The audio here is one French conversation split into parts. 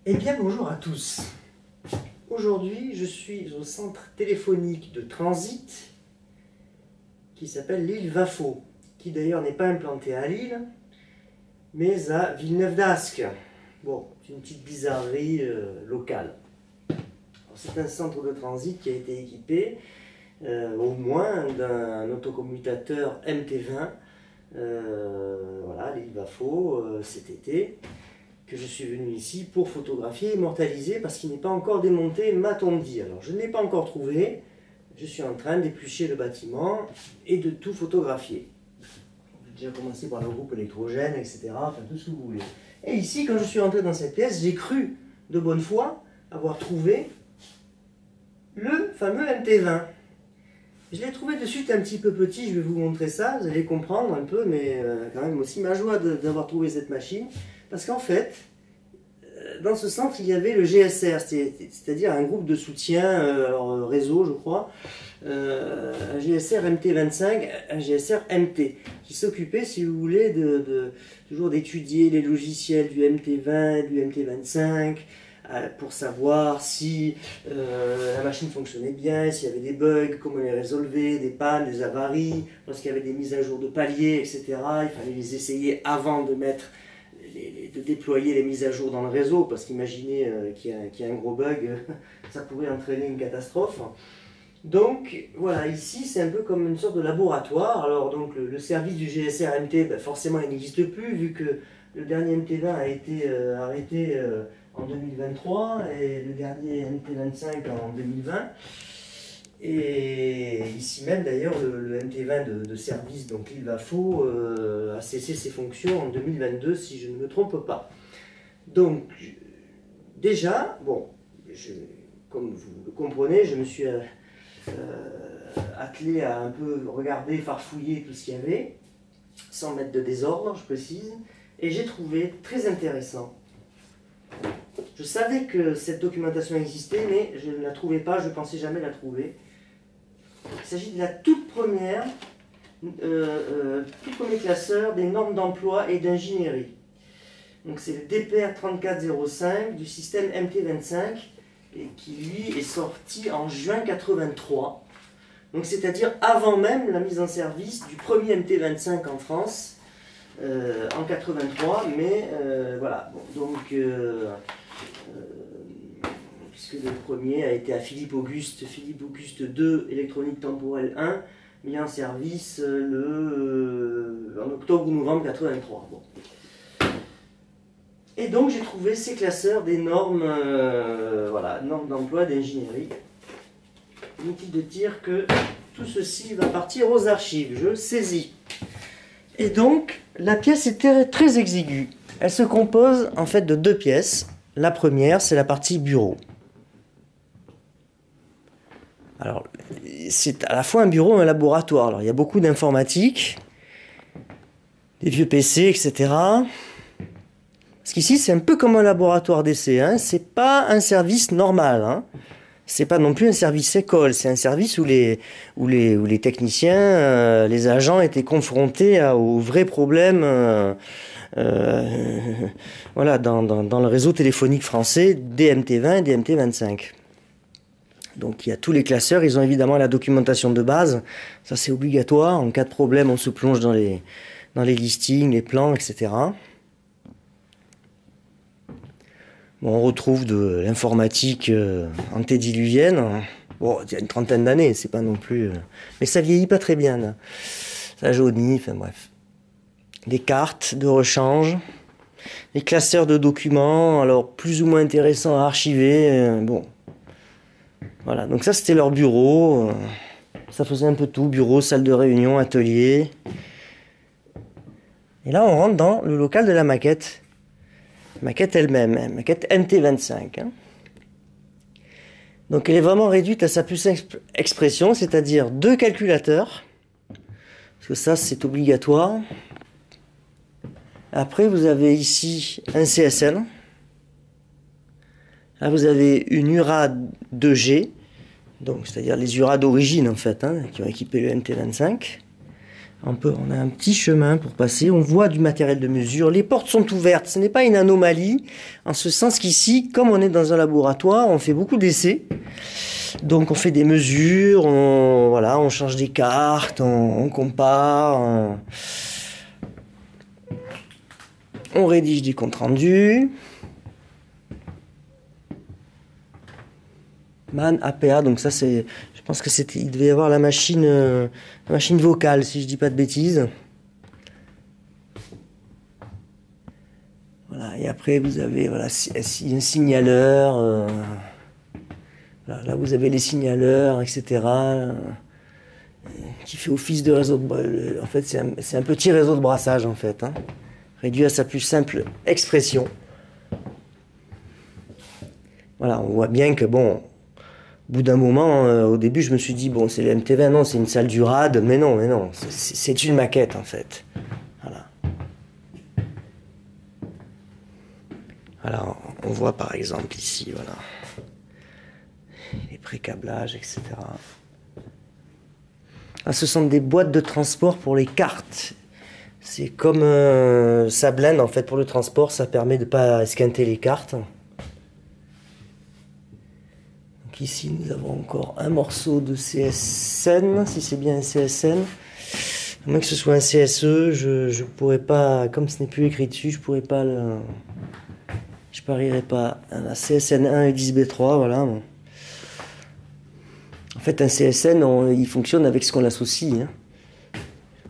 Eh bien bonjour à tous. Aujourd'hui je suis au centre téléphonique de transit qui s'appelle l'île Vafo, qui d'ailleurs n'est pas implantée à Lille, mais à Villeneuve-d'Ascq. Bon, c'est une petite bizarrerie locale. C'est un centre de transit qui a été équipé au moins d'un autocommutateur MT20, voilà, l'île Vafo, cet été, que je suis venu ici pour photographier et immortaliser parce qu'il n'est pas encore démonté, m'a-t-on dit. Alors je ne l'ai pas encore trouvé, je suis en train d'éplucher le bâtiment et de tout photographier. J'ai déjà commencé par le groupe électrogène, etc., enfin tout ce que vous voulez. Et ici, quand je suis entré dans cette pièce, j'ai cru de bonne foi avoir trouvé le fameux MT20. Je l'ai trouvé de suite un petit peu petit, je vais vous montrer ça, vous allez comprendre un peu, mais quand même aussi ma joie d'avoir trouvé cette machine. Parce qu'en fait, dans ce centre, il y avait le GSR, c'est-à-dire un groupe de soutien, réseau je crois, un GSR MT25, un GSR MT, qui s'occupait, si vous voulez, toujours d'étudier les logiciels du MT20, du MT25, pour savoir si la machine fonctionnait bien, s'il y avait des bugs, comment les résolver, des pannes, des avaries, lorsqu'il y avait des mises à jour de paliers, etc. Il fallait les essayer avant de déployer les mises à jour dans le réseau, parce qu'imaginez qu'il y a un gros bug, ça pourrait entraîner une catastrophe. Donc voilà, ici c'est un peu comme une sorte de laboratoire. Alors donc le service du GSR MT, ben, forcément il n'existe plus, vu que le dernier MT20 a été arrêté en 2023 et le dernier MT25 en 2020. Et ici même d'ailleurs le MT20 de service, donc l'île Vafo, a cessé ses fonctions en 2022 si je ne me trompe pas. Donc déjà, bon, comme vous le comprenez, je me suis attelé à un peu regarder, farfouiller tout ce qu'il y avait, sans mettre de désordre, je précise, et j'ai trouvé très intéressant. Je savais que cette documentation existait, mais je ne la trouvais pas, je ne pensais jamais la trouver. Il s'agit de la tout premier classeur des normes d'emploi et d'ingénierie. Donc c'est le DPR 3405 du système MT25 et qui lui est sorti en juin 83. Donc c'est-à-dire avant même la mise en service du premier MT25 en France en 83. Mais voilà, bon, donc puisque le premier a été à Philippe Auguste II, électronique temporelle 1, mis en service en octobre ou novembre 83. Bon. Et donc j'ai trouvé ces classeurs des normes, voilà, normes d'emploi d'ingénierie. Inutile de dire que tout ceci va partir aux archives, je saisis. Et donc la pièce est très exiguë. Elle se compose en fait de deux pièces. La première, c'est la partie bureau. Alors, c'est à la fois un bureau et un laboratoire. Alors, il y a beaucoup d'informatique, des vieux PC, etc. Parce qu'ici, c'est un peu comme un laboratoire d'essai. Hein. C'est pas un service normal. Hein. C'est pas non plus un service école. C'est un service où les techniciens, les agents étaient confrontés aux vrais problèmes. Voilà, dans le réseau téléphonique français, des MT20 et des MT25. Donc il y a tous les classeurs, ils ont évidemment la documentation de base, ça c'est obligatoire, en cas de problème on se plonge dans les listings, les plans, etc. Bon, on retrouve de l'informatique antédiluvienne, bon, il y a une trentaine d'années, c'est pas non plus... mais ça vieillit pas très bien, là. Ça jaunit, enfin bref. Des cartes de rechange, les classeurs de documents, alors plus ou moins intéressants à archiver, bon... Voilà, donc ça c'était leur bureau, ça faisait un peu tout, bureau, salle de réunion, atelier. Et là on rentre dans le local de la maquette. La maquette elle-même, maquette MT25. Hein. Donc elle est vraiment réduite à sa plus expression, c'est-à-dire deux calculateurs, parce que ça c'est obligatoire. Après vous avez ici un CSL. Là, vous avez une URA 2G, donc c'est-à-dire les URA d'origine en fait, hein, qui ont équipé le MT25. On a un petit chemin pour passer, on voit du matériel de mesure, les portes sont ouvertes, ce n'est pas une anomalie, en ce sens qu'ici, comme on est dans un laboratoire, on fait beaucoup d'essais, donc on fait des mesures, on change des cartes, on compare, on rédige des comptes rendus. MAN, APA, donc ça c'est, je pense que c'était, il devait y avoir la machine vocale, si je dis pas de bêtises. Voilà, et après vous avez un signaleur, là vous avez les signaleurs, etc. Qui fait office de réseau de, en fait c'est un petit réseau de brassage en fait, hein, réduit à sa plus simple expression. Voilà, on voit bien que bon. Au bout d'un moment, au début, je me suis dit, bon, c'est le MT20, non, c'est une salle du RAD, mais non, c'est une maquette, en fait. Voilà. Voilà, on voit par exemple ici, voilà, les pré-câblages, etc. Ah, ce sont des boîtes de transport pour les cartes. C'est comme ça blinde, en fait, pour le transport, ça permet de ne pas esquinter les cartes. Ici, nous avons encore un morceau de CSN, si c'est bien un CSN. À moins que ce soit un CSE, je pourrais pas, comme ce n'est plus écrit dessus, je parierais pas. Un CSN1 et 10B3, voilà. En fait, un CSN, il fonctionne avec ce qu'on l'associe. Hein.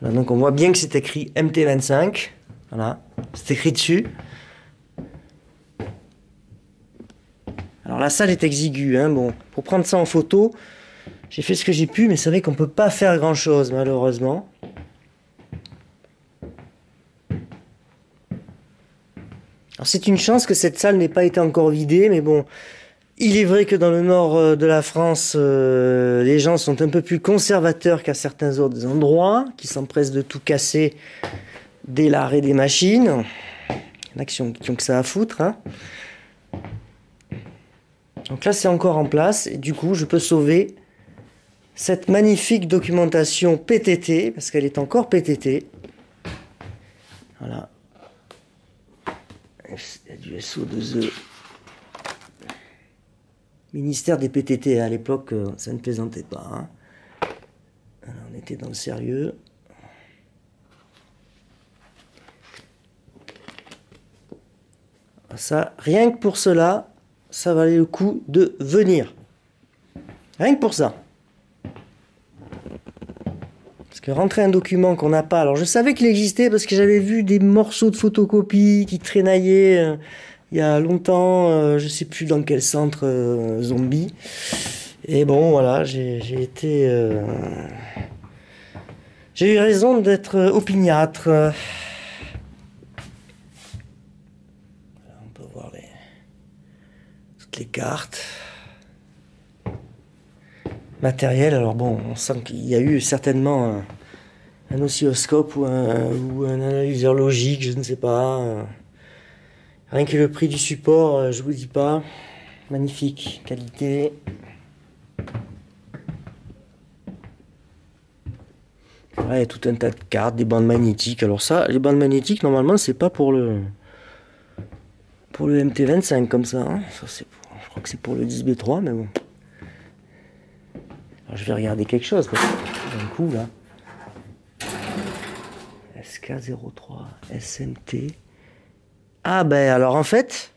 Voilà, donc on voit bien que c'est écrit MT25, voilà, c'est écrit dessus. Alors la salle est exiguë, hein. Bon, pour prendre ça en photo, j'ai fait ce que j'ai pu, mais c'est vrai qu'on ne peut pas faire grand chose malheureusement. Alors c'est une chance que cette salle n'ait pas été encore vidée, mais bon, il est vrai que dans le nord de la France, les gens sont un peu plus conservateurs qu'à certains autres endroits, qui s'empressent de tout casser dès l'arrêt des machines. Il y en a qui ont que ça à foutre, hein. Donc là, c'est encore en place, et du coup, je peux sauver cette magnifique documentation PTT, parce qu'elle est encore PTT. Voilà. Il y a du SO2E. Ministère des PTT, à l'époque, ça ne plaisantait pas. Hein. Alors, on était dans le sérieux. Ça, rien que pour cela, ça valait le coup de venir. Rien que pour ça. Parce que rentrer un document qu'on n'a pas... Alors je savais qu'il existait parce que j'avais vu des morceaux de photocopie qui traînaillaient il y a longtemps, je sais plus dans quel centre zombie. Et bon, voilà, j'ai eu raison d'être opiniâtre. On peut voir toutes les cartes. Matériel, alors bon, on sent qu'il y a eu certainement un oscilloscope ou un analyseur logique, je ne sais pas. Rien que le prix du support, je vous dis pas. Magnifique qualité. Là, il y a tout un tas de cartes, des bandes magnétiques. Alors ça, les bandes magnétiques, normalement, c'est pas pour le MT25 comme ça. Hein. Ça je crois que c'est pour le 10B3, mais bon. Alors, je vais regarder quelque chose, parce que d'un coup, là. SK03, SMT. Ah ben, alors en fait,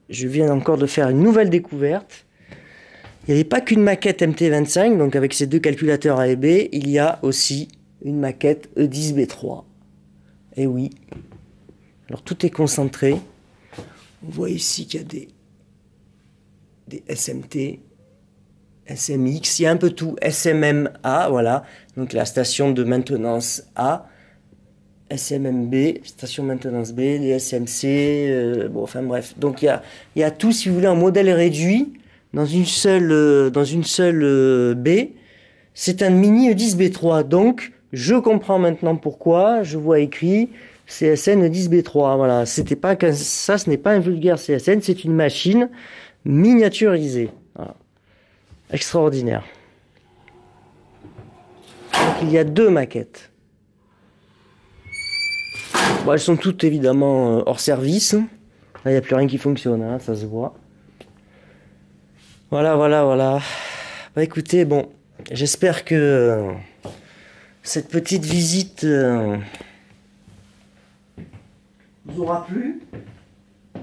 je viens encore de faire une nouvelle découverte. Il n'y avait pas qu'une maquette MT25, donc avec ces deux calculateurs A et B, il y a aussi une maquette E10B3. Et oui. Alors tout est concentré. On voit ici qu'il y a des SMT, SMX, il y a un peu tout, SMMA, voilà, donc la station de maintenance A, SMMB, station de maintenance B, les SMC, bon, enfin bref, donc il y a tout, si vous voulez, un modèle réduit dans une seule B. C'est un mini E10B3, donc je comprends maintenant pourquoi, je vois écrit CSN E10B3, voilà, c'était pas ça, ce n'est pas un vulgaire CSN, c'est une machine miniaturisée, voilà. Extraordinaire. Donc il y a deux maquettes. Bon, elles sont toutes évidemment hors service. Là, il n'y a plus rien qui fonctionne, hein, ça se voit. Voilà, voilà, voilà. Bah écoutez, bon, j'espère que cette petite visite vous aura plu. En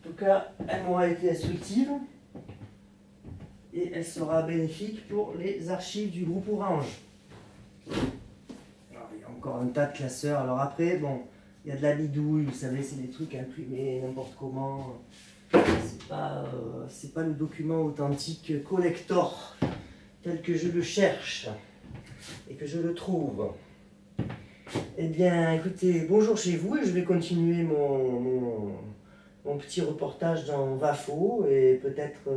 tout cas, elle m'aura été instructive. Et elle sera bénéfique pour les archives du groupe Orange. Alors, il y a encore un tas de classeurs. Alors après, bon, il y a de la bidouille, vous savez, c'est des trucs imprimés n'importe comment. C'est pas le document authentique collector tel que je le cherche et que je le trouve. Eh bien, écoutez, bonjour chez vous et je vais continuer mon petit reportage dans Vafo et peut-être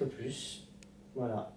plus. Voilà.